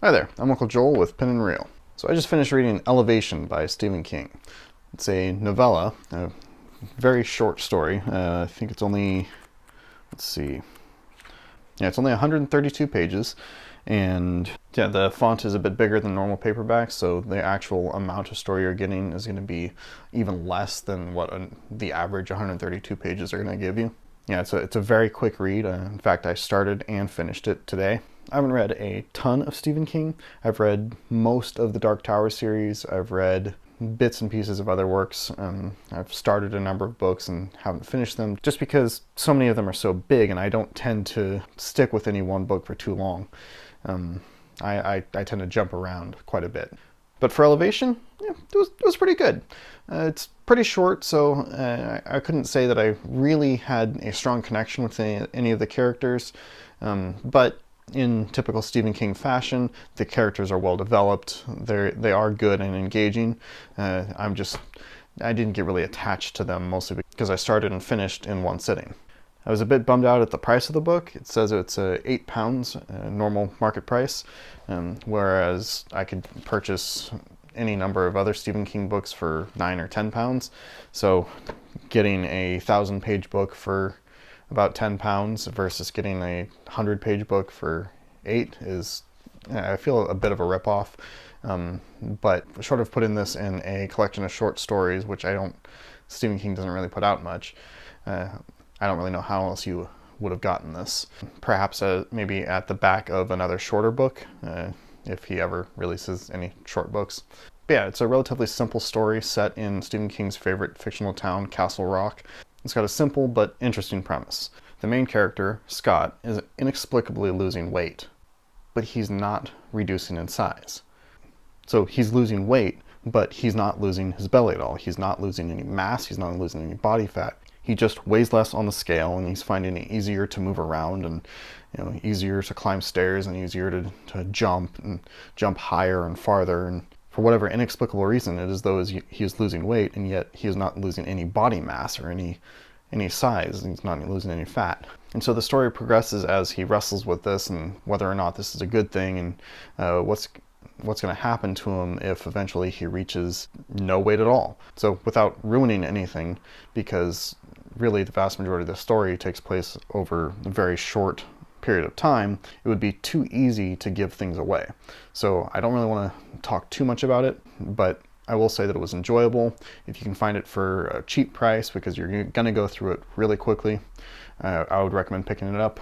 Hi there, I'm Uncle Joel with Pen and Reel. So I just finished reading Elevation by Stephen King. It's a novella, a very short story. I think it's only, it's only 132 pages. And yeah, the font is a bit bigger than normal paperbacks, so the actual amount of story you're getting is going to be even less than what the average 132 pages are going to give you. Yeah, it's a very quick read. In fact, I started and finished it today. I haven't read a ton of Stephen King. I've read most of the Dark Tower series. I've read bits and pieces of other works. I've started a number of books and haven't finished them just because so many of them are so big and I don't tend to stick with any one book for too long. I tend to jump around quite a bit. But for Elevation, yeah, it was pretty good. It's pretty short, so I couldn't say that I really had a strong connection with any of the characters, but in typical Stephen King fashion, the characters are well developed. They are good and engaging. I didn't get really attached to them, mostly because I started and finished in one sitting. I was a bit bummed out at the price of the book. It says it's £8, normal market price, whereas I could purchase any number of other Stephen King books for £9 or £10. So getting a 1,000-page book for about £10 versus getting a 100-page book for $8 is, I feel, a bit of a ripoff. But short of putting this in a collection of short stories, which Stephen King doesn't really put out much, I don't really know how else you would have gotten this. Perhaps maybe at the back of another shorter book, if he ever releases any short books. But yeah, it's a relatively simple story set in Stephen King's favorite fictional town, Castle Rock. It's got a simple but interesting premise. The main character, Scott, is inexplicably losing weight, but he's not reducing in size. So he's losing weight, but he's not losing his belly at all. He's not losing any mass, he's not losing any body fat. He just weighs less on the scale, and he's finding it easier to move around, and easier to climb stairs, and easier to jump higher and farther. And for whatever inexplicable reason, it is though he is losing weight, and yet he is not losing any body mass or any size, and he's not losing any fat. And so the story progresses as he wrestles with this and whether or not this is a good thing, and what's going to happen to him if eventually he reaches no weight at all. So without ruining anything, because really the vast majority of the story takes place over a very short period of time, it would be too easy to give things away. So I don't really want to talk too much about it, but I will say that it was enjoyable. If you can find it for a cheap price, because you're going to go through it really quickly, I would recommend picking it up.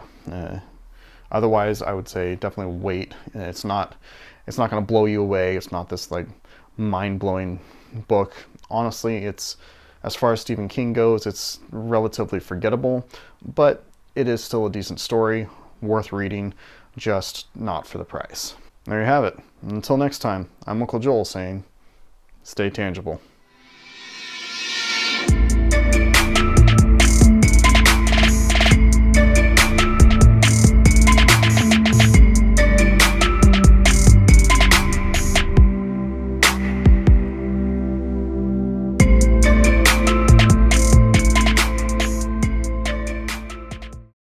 Otherwise, I would say definitely wait. It's not going to blow you away. It's not this like mind-blowing book. Honestly, as far as Stephen King goes, it's relatively forgettable, but it is still a decent story, worth reading, just not for the price. There you have it. Until next time, I'm Uncle Joel saying, stay tangible.